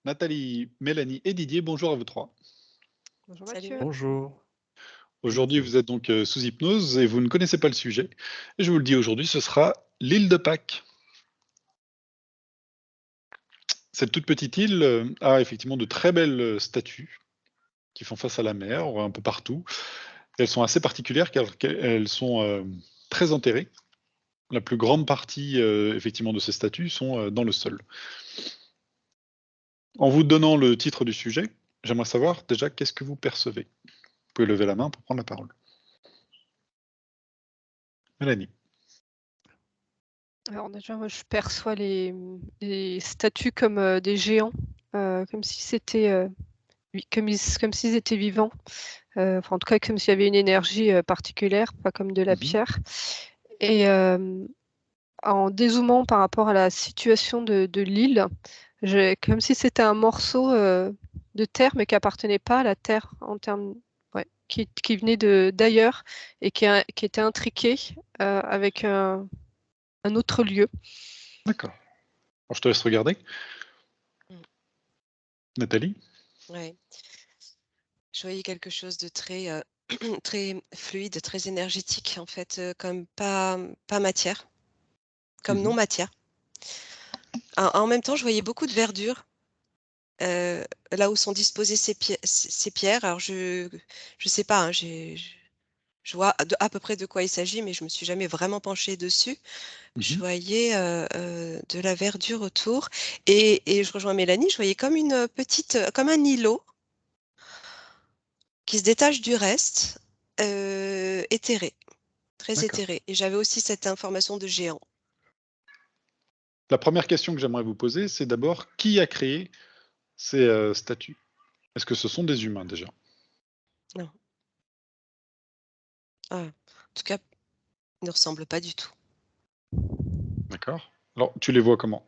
Nathalie, Mélanie et Didier, bonjour à vous trois. Bonjour Salut. Mathieu. Bonjour. Aujourd'hui, vous êtes donc sous hypnose et vous ne connaissez pas le sujet. Et je vous le dis aujourd'hui, ce sera l'île de Pâques. Cette toute petite île a effectivement de très belles statues qui font face à la mer, un peu partout. Elles sont assez particulières car elles sont très enterrées. La plus grande partie effectivement de ces statues sont dans le sol. En vous donnant le titre du sujet, j'aimerais savoir déjà qu'est-ce que vous percevez. Vous pouvez lever la main pour prendre la parole. Mélanie. Alors déjà, moi, je perçois les statues comme des géants, comme si c'était, comme s'ils étaient vivants. Enfin, en tout cas, comme s'il y avait une énergie particulière, pas comme de la Mhm. pierre. Et en dézoomant par rapport à la situation de l'île, comme si c'était un morceau de terre, mais qui appartenait pas à la terre en termes, ouais, qui venait d'ailleurs et qui était intriqué avec un autre lieu. D'accord. Alors, je te laisse regarder. Mm. Nathalie. Ouais. Je voyais quelque chose de très, très fluide, très énergétique, en fait, comme pas matière, comme non Mhm. matière. En même temps, je voyais beaucoup de verdure là où sont disposées ces pierres. Alors, je sais pas, hein, je vois à peu près de quoi il s'agit, mais je me suis jamais vraiment penchée dessus. Je Mhm. voyais de la verdure autour et je rejoins Mélanie. Je voyais comme une petite, comme un îlot qui se détache du reste, éthéré, très D'accord. éthéré. Et j'avais aussi cette information de géant. La première question que j'aimerais vous poser, c'est d'abord qui a créé ces statues? Est-ce que ce sont des humains déjà? Non. Ah, en tout cas, il ne ressemble pas du tout. D'accord. Alors, tu les vois comment?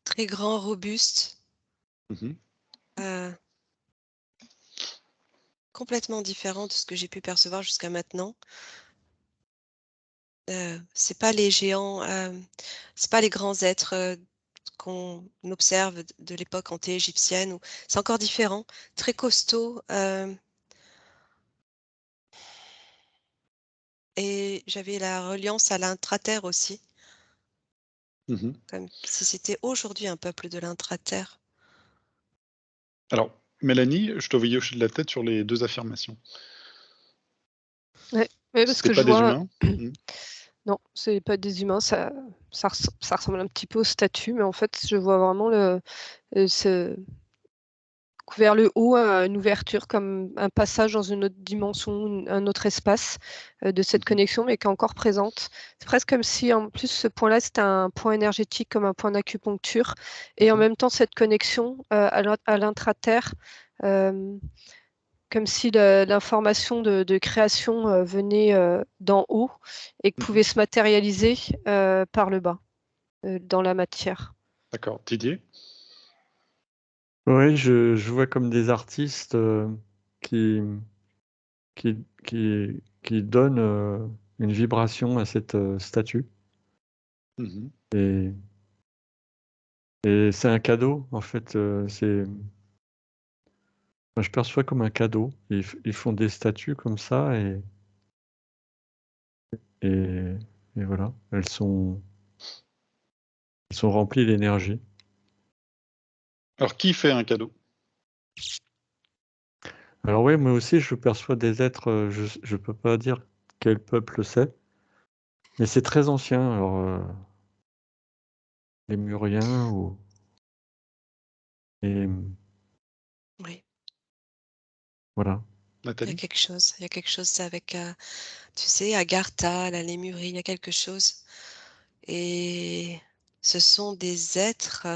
Très grand, robuste, Mhm. euh, complètement différent de ce que j'ai pu percevoir jusqu'à maintenant. C'est pas les géants, c'est pas les grands êtres qu'on observe de l'époque anté-égyptienne. C'est encore différent, très costaud. Et j'avais la reliance à l'intra-terre aussi, Mhm. comme si c'était aujourd'hui un peuple de l'intra-terre. Alors, Mélanie, je te voyais hocher de la tête sur les deux affirmations. Ouais, ouais, parce C'était que pas je des vois, humains? Mhm. non, c'est pas des humains, ça ressemble un petit peu aux statues, mais en fait, je vois vraiment vers le haut, une ouverture, comme un passage dans une autre dimension, un autre espace de cette Mhm. connexion, mais qui est encore présente. C'est presque comme si, en plus, ce point-là, c'était un point énergétique, comme un point d'acupuncture, et en Mhm. même temps, cette connexion à l'intra-terre. euh, Comme si l'information de création venait d'en haut et que Mhm. pouvait se matérialiser par le bas, dans la matière. D'accord. Didier? Oui, je vois comme des artistes qui, qui donnent une vibration à cette statue. Mhm. Et, et c'est un cadeau, en fait. Enfin, je perçois comme un cadeau. Ils font des statues comme ça et, et voilà. Elles sont remplies d'énergie. Alors, qui fait un cadeau? Alors oui, moi aussi, je perçois des êtres, je peux pas dire quel peuple c'est, mais c'est très ancien. Alors, les Muriens ou... Et Oui, voilà. Nathalie? il y a quelque chose avec, tu sais, Agartha, la Lémurie, il y a quelque chose. Et ce sont des êtres,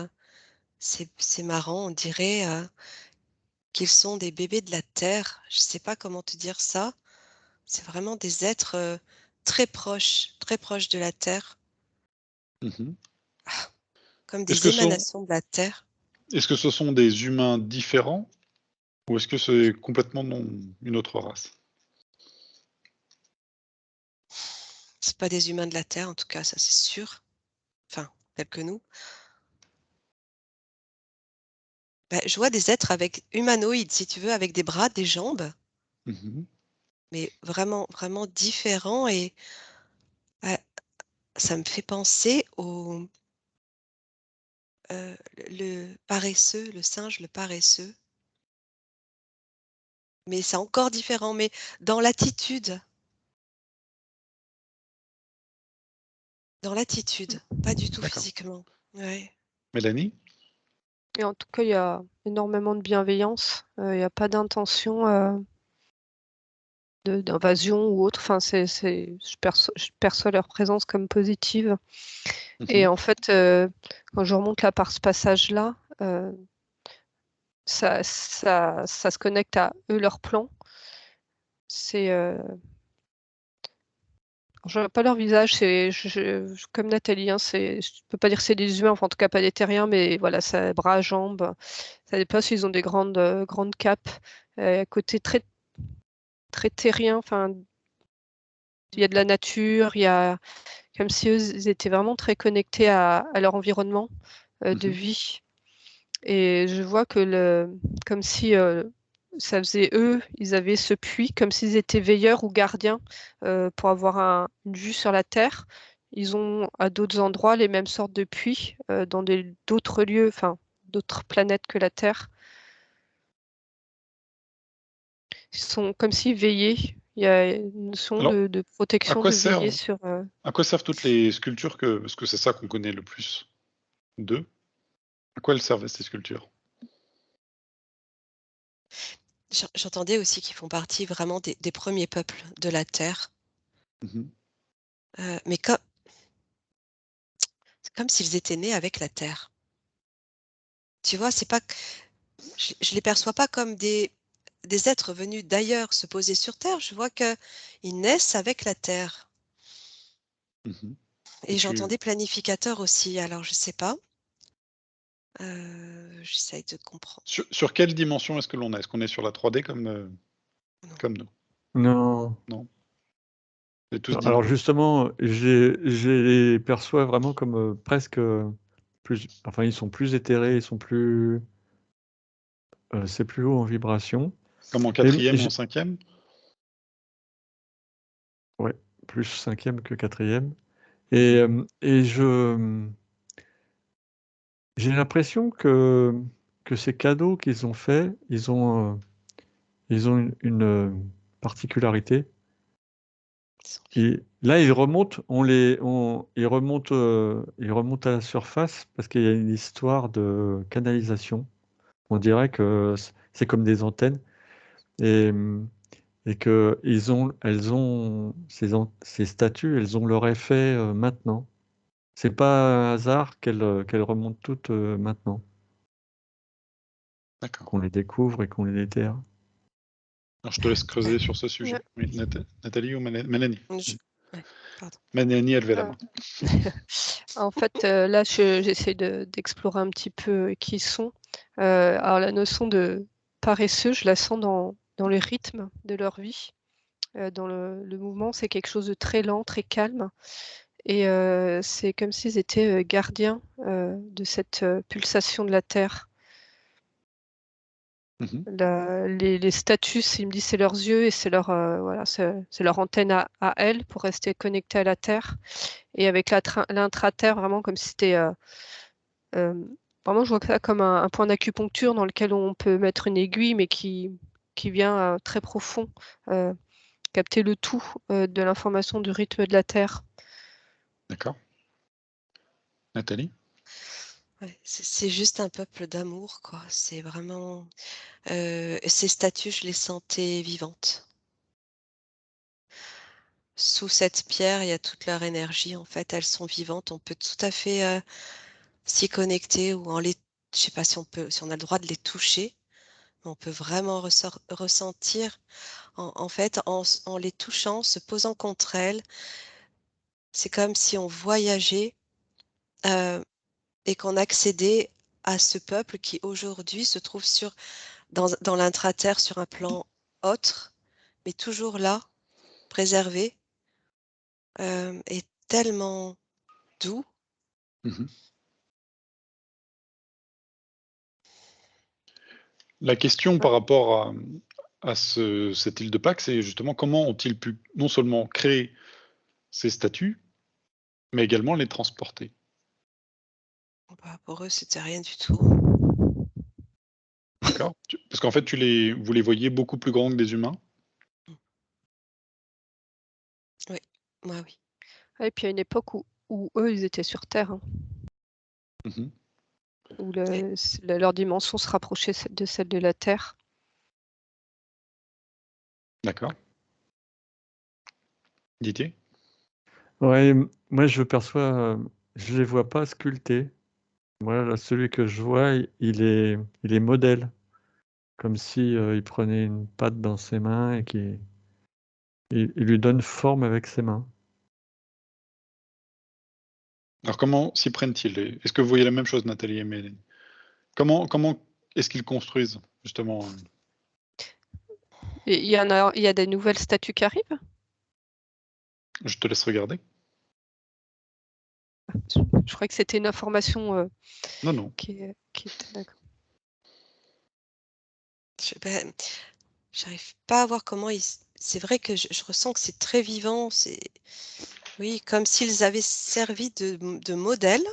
c'est marrant, on dirait qu'ils sont des bébés de la Terre. Je ne sais pas comment te dire ça. C'est vraiment des êtres très proches de la Terre, Mhm. comme Est-ce des que, sont, émanations de la Terre. est-ce que ce sont des humains différents ou est-ce que c'est complètement une autre race? C'est pas des humains de la Terre, en tout cas, ça c'est sûr. Enfin, tels que nous. je vois des êtres avec humanoïdes, si tu veux, avec des bras, des jambes, Mhm. mais vraiment, vraiment différents. Et ça me fait penser au le paresseux, le singe, le paresseux. Mais c'est encore différent, mais dans l'attitude, pas du tout D'accord. physiquement. Ouais. Mélanie? Et en tout cas, il y a énormément de bienveillance. Il n'y a pas d'intention d'invasion ou autre. Enfin, je perçois leur présence comme positive. Et Mhm. en fait, quand je remonte là par ce passage-là, ça se connecte à eux, leur plan. C'est, je vois pas leur visage, comme Nathalie, hein, je peux pas dire que c'est des humains, enfin en tout cas pas des terriens, mais voilà, ça bras, jambes, ça dépend s'ils ont des grandes capes, côté très très terrien, enfin il y a de la nature, il y a comme si eux ils étaient vraiment très connectés à leur environnement de Mhm. vie. Et je vois que comme si ça faisait eux, ils avaient ce puits, comme s'ils étaient veilleurs ou gardiens pour avoir une vue sur la Terre. Ils ont à d'autres endroits les mêmes sortes de puits dans d'autres lieux, enfin d'autres planètes que la Terre. Ils sont comme s'ils veillaient. Il y a une notion Alors, de à protection, quoi de veiller servent, sur. à quoi servent toutes les sculptures parce que c'est ça qu'on connaît le plus d'eux? À quoi elles servent ces sculptures? J'entendais aussi qu'ils font partie vraiment des premiers peuples de la Terre. Mhm. Mais c'est comme s'ils étaient nés avec la Terre. Tu vois, c'est pas, je les perçois pas comme des êtres venus d'ailleurs se poser sur Terre. Je vois qu'ils naissent avec la Terre. Mhm. Et Et j'entendais planificateur aussi, alors je sais pas. J'essaye de comprendre. sur quelle dimension est-ce que l'on est? Est-ce qu'on est sur la 3D Non. comme nous? Non. Non? C'est tous Alors dynamiques. justement, je les perçois vraiment comme presque plus. Enfin, ils sont plus éthérés, ils sont plus. C'est plus haut en vibration. Comme en Mais 4e ou en 5e? ouais, plus 5e que 4e. Mhm. Et j'ai l'impression que ces cadeaux qu'ils ont faits, ils ont une particularité. Et là, ils remontent, ils remontent à la surface parce qu'il y a une histoire de canalisation. On dirait que c'est comme des antennes et, et que elles ont ces statues, elles ont leur effet maintenant. C'est pas un hasard qu'elles remontent toutes maintenant, D'accord. qu'on les découvre et qu'on les déterre. Alors, je te laisse creuser sur ce sujet. Ouais. Oui, Nathalie ou Mélanie? Ouais, pardon. Mélanie a levé la Ah. main. En fait, là, j'essaie d'explorer un petit peu qui ils sont. Alors, la notion de paresseux, je la sens dans les rythmes de leur vie. Dans le mouvement, c'est quelque chose de très lent, très calme. Et c'est comme s'ils étaient gardiens de cette pulsation de la Terre. Mhm. Les statues, il me dit c'est leurs yeux et c'est voilà, c'est leur antenne à elles pour rester connectés à la Terre. Et avec l'intra-terre, vraiment comme si c'était euh, vraiment, je vois ça comme un point d'acupuncture dans lequel on peut mettre une aiguille, mais qui vient très profond, euh, capter le tout de l'information du rythme de la Terre. D'accord. Nathalie? Ouais, c'est juste un peuple d'amour, quoi. C'est vraiment. Ces statues, je les sentais vivantes. Sous cette pierre, il y a toute leur énergie. En fait, elles sont vivantes. On peut tout à fait s'y connecter ou je sais pas si on a le droit de les toucher, mais on peut vraiment ressentir. En fait, en les touchant, se posant contre elles, c'est comme si on voyageait euh, et qu'on accédait à ce peuple qui aujourd'hui se trouve dans l'intra-terre sur un plan autre, mais toujours là, préservé, et tellement doux. Mhm. La question par rapport à cette île de Pâques, c'est justement comment ont-ils pu non seulement créer ces statues, mais également les transporter. Bah, pour eux, c'était rien du tout. D'accord? Parce qu'en fait, vous les voyez beaucoup plus grands que des humains. Moi, oui. Et puis à une époque où eux, ils étaient sur Terre, hein, Mhm. où leur dimension se rapprochait de celle de la Terre. D'accord. Didier? Ouais, moi je les vois pas sculptés. Moi, là, celui que je vois, il est modèle, comme si il prenait une pâte dans ses mains et il lui donne forme avec ses mains. Alors comment s'y prennent-ils? Est-ce que vous voyez la même chose, Nathalie et Mélanie? Comment est-ce qu'ils construisent, justement? Et il y a des nouvelles statues qui arrivent? Je te laisse regarder. Je croyais que c'était une information Non, non. qui était d'accord. J'arrive pas à voir comment c'est vrai que je ressens que c'est très vivant. Oui, comme s'ils avaient servi de modèle.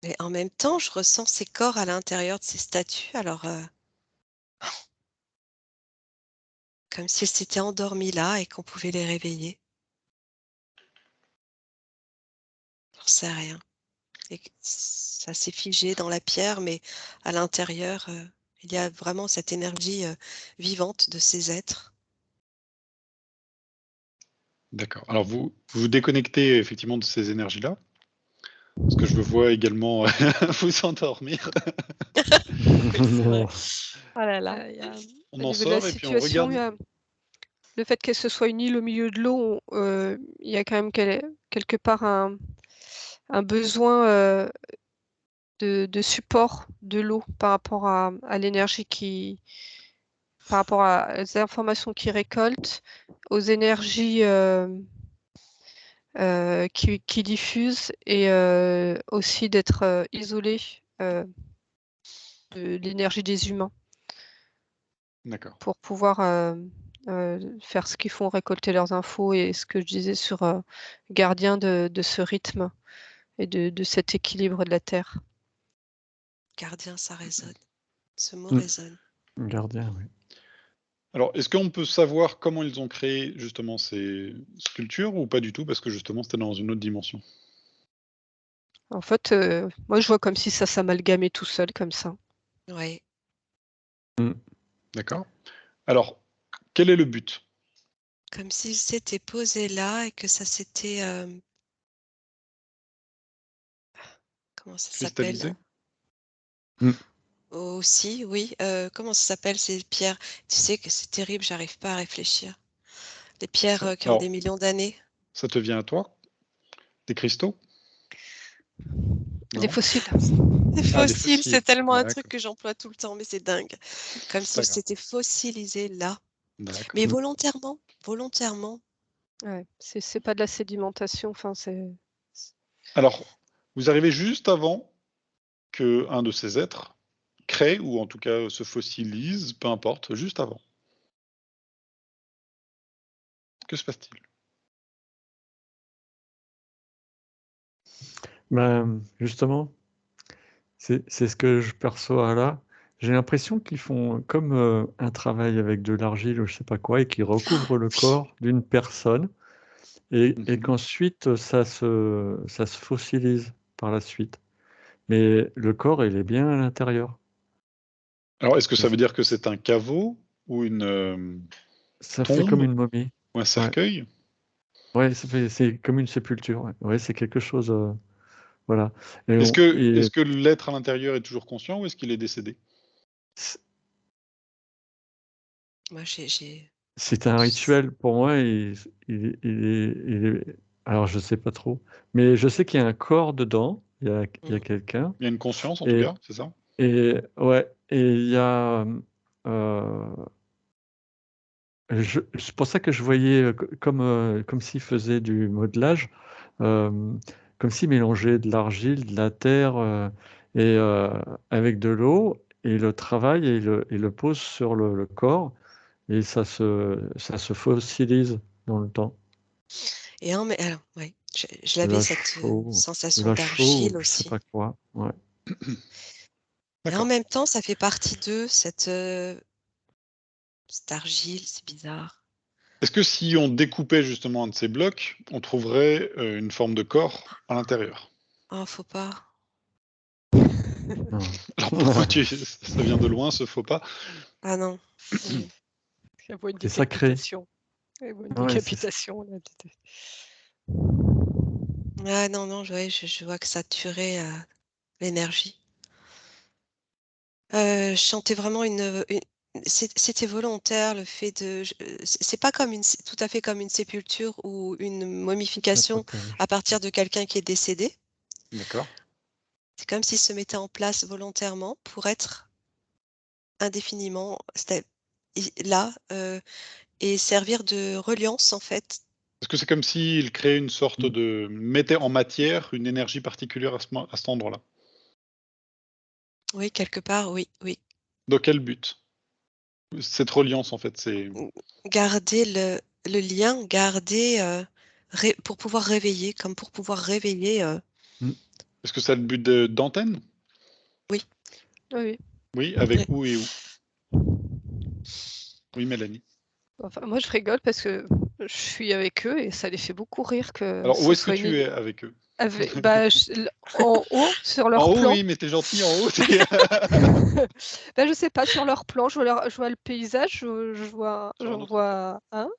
Et en même temps, je ressens ces corps à l'intérieur de ces statues. Alors, comme s'ils s'étaient endormis là et qu'on pouvait les réveiller. J'en sais rien. Et ça s'est figé dans la pierre, mais à l'intérieur, il y a vraiment cette énergie vivante de ces êtres. D'accord. Alors vous vous déconnectez effectivement de ces énergies-là, parce que je vous vois également vous endormir. C'est vrai. Non. Oh là là. On Au en niveau de la sort et puis on situation, regarde. le fait que ce soit une île au milieu de l'eau, il y a quand même quelque part un besoin de support de l'eau par rapport à l'énergie par rapport aux informations qu'ils récoltent, aux énergies qui diffusent et aussi d'être isolés de l'énergie des humains D'accord. pour pouvoir faire ce qu'ils font, récolter leurs infos et ce que je disais sur gardien de ce rythme et de cet équilibre de la Terre. Gardien, ça résonne. Ce mot Mm. résonne. Gardien, oui. Alors, est-ce qu'on peut savoir comment ils ont créé justement ces sculptures ou pas du tout? Parce que justement, c'était dans une autre dimension. En fait, moi je vois comme si ça s'amalgamait tout seul comme ça. Oui. D'accord? Alors, quel est le but? Comme s'il s'était posé là et que ça s'était... comment ça s'appelle? Cristallisé? Aussi, oui. Comment ça s'appelle ces pierres? Tu sais que c'est terrible, j'arrive pas à réfléchir. Les pierres qui ont des Alors, millions d'années. ça te vient à toi? Des cristaux? Des Non? fossiles. Les Ah, des fossiles, c'est fossiles. tellement un truc D'accord. que j'emploie tout le temps, mais c'est dingue. Comme C'est pas s'il grave. s'était fossilisé là. D'accord. Mais volontairement, volontairement. Ouais, c'est pas de la sédimentation, enfin Alors, vous arrivez juste avant que un de ces êtres crée, ou en tout cas se fossilise, peu importe, juste avant. Que se passe-t-il? Ben, justement, c'est ce que je perçois là. J'ai l'impression qu'ils font comme un travail avec de l'argile ou je sais pas quoi et qu'ils recouvrent le Oui. corps d'une personne et Mhm. qu'ensuite ça se fossilise par la suite. Mais le corps, il est bien à l'intérieur. Alors, est-ce que ça veut dire que c'est un caveau ou une Ça fait comme tombe une momie. ou un Ouais, cercueil? ouais, c'est comme une sépulture. Ouais, ouais, c'est quelque chose. Voilà. Et, Est-ce que l'être à l'intérieur est toujours conscient ou est-ce qu'il est décédé? Moi, j'ai... c'est un rituel pour moi. Il est. Alors, je sais pas trop, mais je sais qu'il y a un corps dedans. Il y a Mm. quelqu'un. Il y a une conscience en tout Et, cas, c'est ça? ouais, et il y a. C'est pour ça que je voyais comme s'il faisait du modelage, comme s'il mélangeait de l'argile, de la terre, et avec de l'eau, et il le travaille et il le pose sur le corps, et ça se fossilise dans le temps. Et alors, ouais, je De l'avais la cette chaux, de sensation la chaux, d'argile je sais aussi. pas quoi. Ouais. Et en D'accord. même temps, ça fait partie d'eux, cette argile, c'est bizarre. Est-ce que si on découpait justement un de ces blocs, on trouverait une forme de corps à l'intérieur? Oh, faut pas. Non. Alors pourquoi ça vient de loin, ce faux pas? Ah non. Elle voit une C'est sacré. décapitation. Elle voit une Ouais, décapitation. Là. Ah non, non, je vois que ça tuerait l'énergie. Je sentais vraiment c'était volontaire, le fait de. C'est pas comme tout à fait comme une sépulture ou une ça momification protège. à partir de quelqu'un qui est décédé. D'accord. C'est comme s'il se mettait en place volontairement pour être indéfiniment là et servir de reliance en fait. Est-ce que c'est comme s'il créait une sorte de mettait en matière une énergie particulière à cet endroit-là? Oui, quelque part, oui, oui. Dans quel but? Cette reliance, en fait, c'est Garder le lien, garder pour pouvoir réveiller, comme pour pouvoir réveiller. est-ce que ça a le but d'antenne? Oui. Oui. Oui, avec Oui. où et où? Oui, Mélanie. Enfin, moi, je rigole parce que je suis avec eux et ça les fait beaucoup rire que Alors, où ce est-ce que soit tu es avec eux? bah, en haut, sur En leur haut, plan. oui, mais t'es gentil en haut. Bah, je sais pas, sur leur plan, je vois le paysage, Sur un j'en autre plan. vois un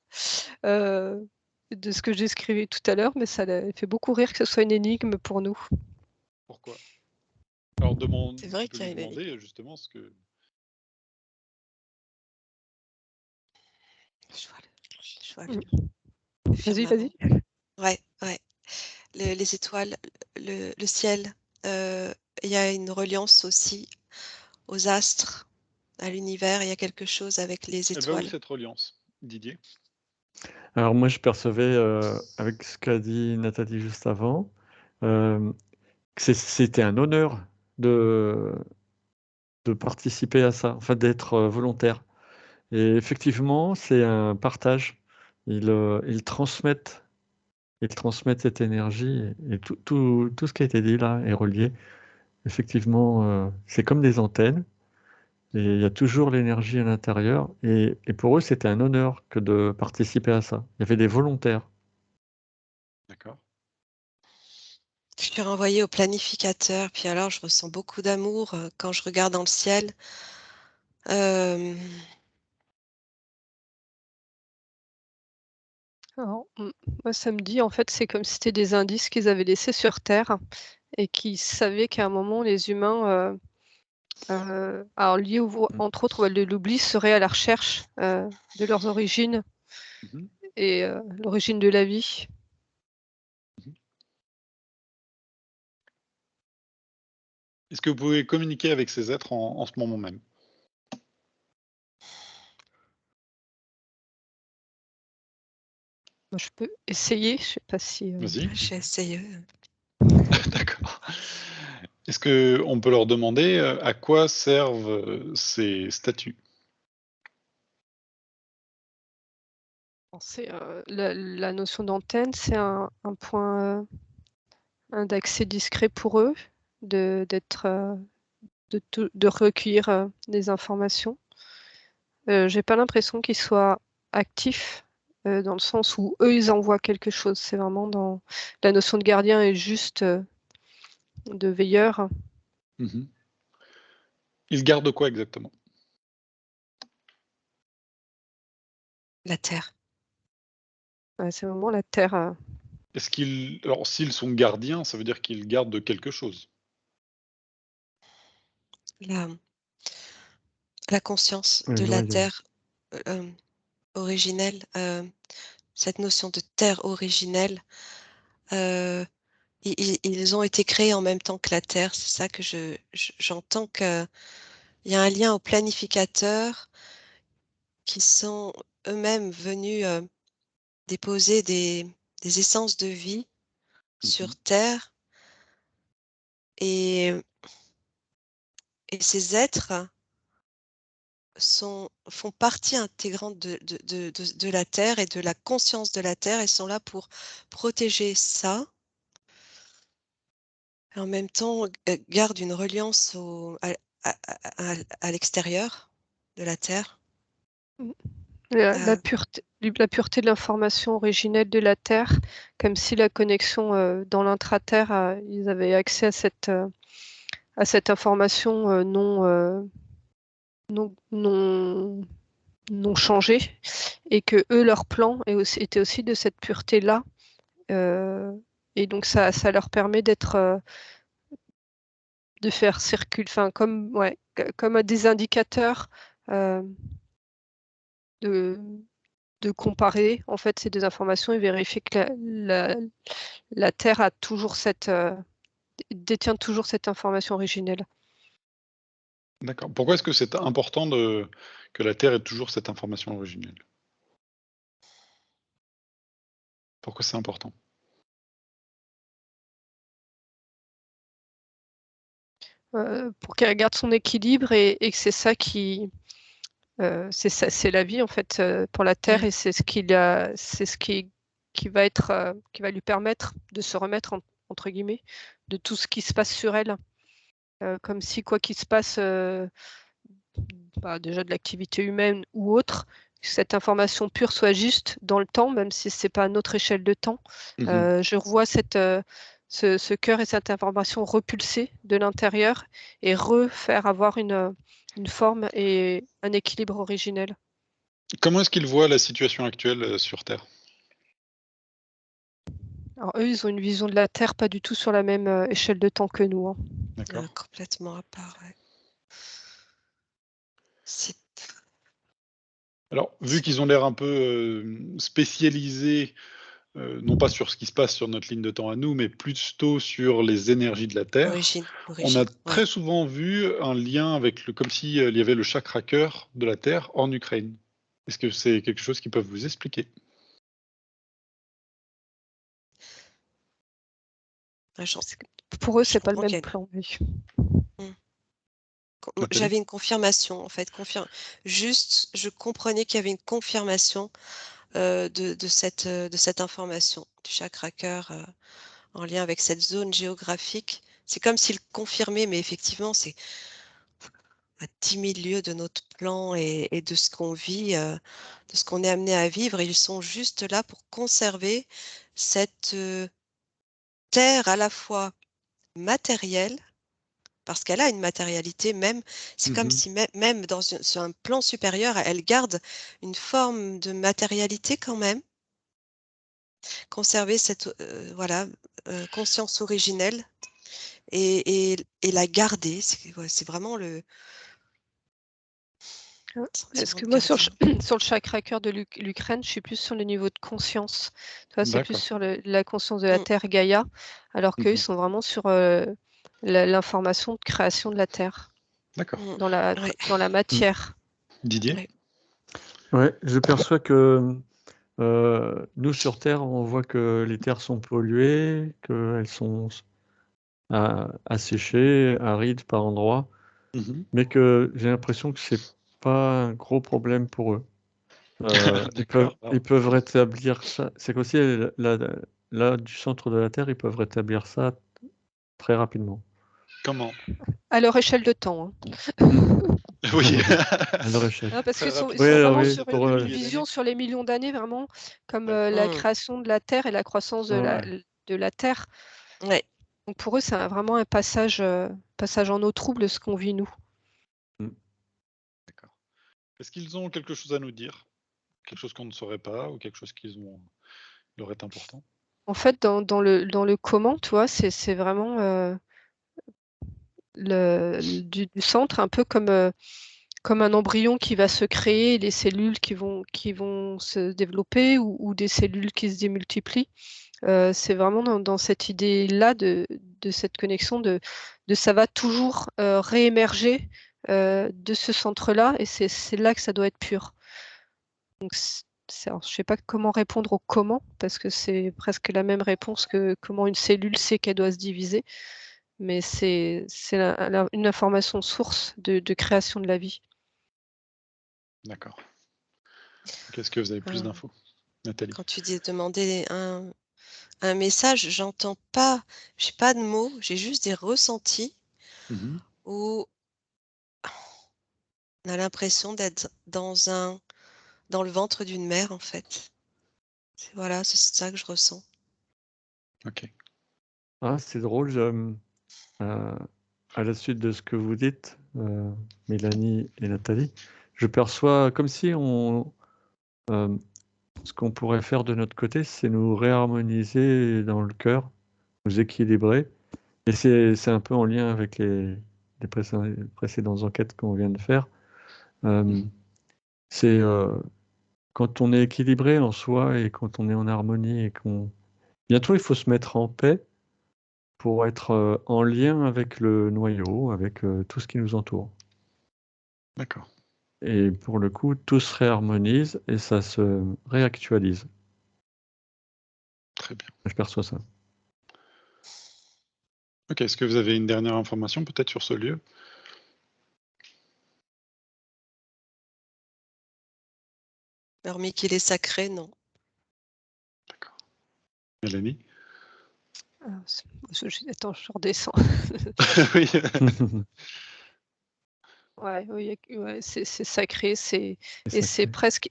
de ce que je décrivais tout à l'heure, mais ça les fait beaucoup rire que ce soit une énigme pour nous. Pourquoi? Alors, C'est tu vrai peux qu'il y lui a une énigme. demander justement ce que. Je vois Mm. le Vas-y, firmament. vas-y. Ouais, ouais. Les étoiles, le ciel. Il y a une reliance aussi aux astres, à l'univers. Il y a quelque chose avec les Elle va où étoiles. cette reliance, Didier? Alors moi, je percevais, avec ce qu'a dit Nathalie juste avant, que c'était un honneur de, de participer à ça, enfin d'être volontaire. Et effectivement, c'est un partage. Ils transmettent cette énergie, et tout ce qui a été dit là est relié. Effectivement, c'est comme des antennes, et il y a toujours l'énergie à l'intérieur. Et pour eux, c'était un honneur que de participer à ça. Il y avait des volontaires. D'accord. Je suis renvoyée au planificateur, puis alors je ressens beaucoup d'amour quand je regarde dans le ciel. Euh, Alors, moi, ça me dit, en fait, c'est comme si c'était des indices qu'ils avaient laissés sur Terre et qui savaient qu'à un moment, les humains, alors liés entre autres à l'oubli, seraient à la recherche de leurs origines Mhm, et l'origine de la vie. mhm. Est-ce que vous pouvez communiquer avec ces êtres en ce moment même? Moi, je peux essayer, je sais pas si. Vas-y. j'ai essayé. D'accord. Est-ce qu'on peut leur demander à quoi servent ces statues? C'est la notion d'antenne, c'est un point d'accès discret pour eux, d'être, de recueillir des informations. J'ai pas l'impression qu'ils soient actifs dans le sens où eux ils envoient quelque chose. C'est vraiment dans la notion de gardien est juste de veilleur. Mhm. Ils gardent quoi exactement? La terre. Ouais, c'est vraiment la terre. Est-ce qu'ils alors s'ils sont gardiens, ça veut dire qu'ils gardent quelque chose? La, la conscience Le de la noyau. terre originelle, cette notion de terre originelle, euh, ils ont été créés en même temps que la terre. C'est ça que j'entends qu'il y a un lien aux planificateurs qui sont eux-mêmes venus déposer des essences de vie Mhm. sur Terre. Et Et ces êtres font partie intégrante de la Terre et de la conscience de la Terre et sont là pour protéger ça. Et en même temps, gardent une reliance à l'extérieur de la Terre. La Euh, pureté de l'information originelle de la Terre, comme si la connexion dans l'intra-terre, ils avaient accès à cette information non changée, et que eux, leur plan était aussi de cette pureté-là. Et donc ça leur permet de faire circuler, enfin comme des indicateurs de comparer en fait ces deux informations et vérifier que la Terre a toujours détient toujours cette information originelle. D'accord. Pourquoi est-ce que c'est important que la Terre ait toujours cette information originelle? Pourquoi c'est important? Pour qu'elle garde son équilibre et que c'est ça qui c'est la vie en fait pour la Terre et c'est ce qui va lui permettre de se remettre entre guillemets de tout ce qui se passe sur elle. Comme si quoi qu'il se passe, déjà de l'activité humaine ou autre, que cette information pure soit juste dans le temps, même si c'est pas à notre échelle de temps. Je revois ce cœur et cette information repulsée de l'intérieur et refaire avoir une forme et un équilibre originel. Comment est-ce qu'ils voient la situation actuelle sur Terre? Alors eux, ils ont une vision de la Terre pas du tout sur la même échelle de temps que nous. Hein. D'accord. complètement à part. Ouais. C'est Alors, vu qu'ils ont l'air un peu spécialisés, non pas sur ce qui se passe sur notre ligne de temps à nous, mais plutôt sur les énergies de la Terre, on a origine. très Ouais. souvent vu un lien avec comme s'il y avait le chakra cœur de la Terre en Ukraine. Est-ce que c'est quelque chose qu'ils peuvent vous expliquer? Ouais, Pour eux, je c'est pas le comprends même qu'il y a plan. Oui. Nathalie? J'avais une confirmation, en fait. Juste, je comprenais qu'il y avait une confirmation de cette information du chakra cœur en lien avec cette zone géographique. C'est comme s'il confirmait, mais effectivement, c'est à 10 000 lieues de notre plan et de ce qu'on vit, de ce qu'on est amené à vivre. Et ils sont juste là pour conserver cette terre à la fois matérielle, parce qu'elle a une matérialité même. C'est comme si même sur un plan supérieur, elle garde une forme de matérialité quand même. Conserver cette conscience originelle et la garder. C'est vraiment le Parce sentiment que de moi, sur garder. le chakra cœur de l'Ukraine, je suis plus sur le niveau de conscience. Toi, c'est plus D'accord. sur la conscience de la Terre Gaïa, alors qu'eux, ils sont vraiment sur l'information de création de la Terre, D'accord. dans la matière. Didier? Ouais, je perçois que nous, sur Terre, on voit que les terres sont polluées, qu'elles sont asséchées, arides par endroits, mais que j'ai l'impression que c'est pas un gros problème pour eux. D'accord. Ils peuvent rétablir ça. C'est qu'aussi, là, du centre de la Terre, ils peuvent rétablir ça très rapidement. Comment? À leur échelle de temps. Hein. Oui. À leur échelle. Parce qu'ils sont Oui, vraiment oui, sur pour une eux. vision sur les millions d'années, vraiment, comme Ouais. la création de la Terre et la croissance Ouais. de la Terre. Ouais. Donc pour eux, c'est vraiment un passage en eau trouble, ce qu'on vit nous. D'accord. Est-ce qu'ils ont quelque chose à nous dire? Quelque chose qu'on ne saurait pas ou quelque chose qui leur est important? En fait, dans le comment, tu vois, c'est vraiment du centre, un peu comme un embryon qui va se créer, les cellules qui vont se développer ou des cellules qui se démultiplient. C'est vraiment dans cette idée-là de cette connexion de ça va toujours réémerger de ce centre-là et c'est là que ça doit être pur. Donc, alors, je ne sais pas comment répondre au comment, parce que c'est presque la même réponse que comment une cellule sait qu'elle doit se diviser. mais c'est une information source de création de la vie. D'accord. Qu'est-ce que vous avez plus Ah. d'infos, Nathalie? Quand tu dis demander un message, j'entends pas, j'ai pas de mots, j'ai juste des ressentis Mhm. où on a l'impression d'être dans le ventre d'une mère, en fait. Voilà, c'est ça que je ressens. Ok. Ah, c'est drôle, à la suite de ce que vous dites, Mélanie et Nathalie, je perçois comme si ce qu'on pourrait faire de notre côté, c'est nous réharmoniser dans le cœur, nous équilibrer. Et c'est un peu en lien avec les précédentes enquêtes qu'on vient de faire. C'est quand on est équilibré en soi et quand on est en harmonie et bientôt il faut se mettre en paix pour être en lien avec le noyau, avec tout ce qui nous entoure. D'accord. Et pour le coup, tout se réharmonise et ça se réactualise. Très bien. Je perçois ça. Ok. Est-ce que vous avez une dernière information peut-être sur ce lieu? Hormis qu'il est sacré, non. D'accord. Mélanie? Attends, je redescends. Oui. Ouais, oui, c'est sacré, C'est et c'est sacré. presque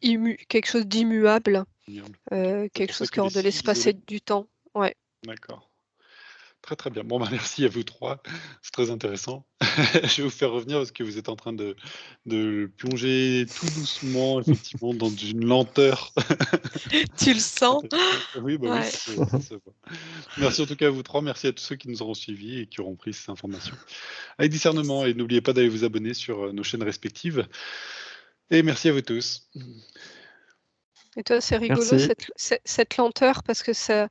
quelque chose d'immuable, Ignoble. C'est quelque pour ça chose qu'il qui est est hors de si l'espace isolé. et du temps. Ouais. D'accord. Très très bien. Bon, bah, merci à vous trois. C'est très intéressant. Je vais vous faire revenir parce que vous êtes en train de plonger tout doucement, effectivement, dans une lenteur. Tu le sens? Oui, bah oui, Ouais. ça se voit. Merci en tout cas à vous trois. Merci à tous ceux qui nous auront suivis et qui auront pris ces informations avec discernement. Et n'oubliez pas d'aller vous abonner sur nos chaînes respectives. Et merci à vous tous. Et toi, c'est rigolo Merci. cette lenteur parce que ça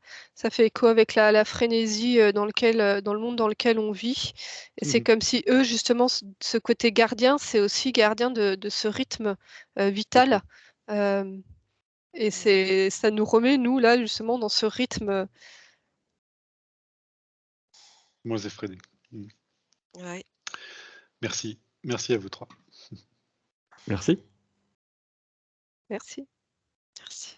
fait écho avec la frénésie dans le monde dans lequel on vit. Et c'est comme si eux, justement, ce côté gardien, c'est aussi gardien de ce rythme vital. Euh, et ça nous remet, nous, là, justement, dans ce rythme. Moins effréné. Ouais. Merci. Merci à vous trois. Merci. Merci. Merci.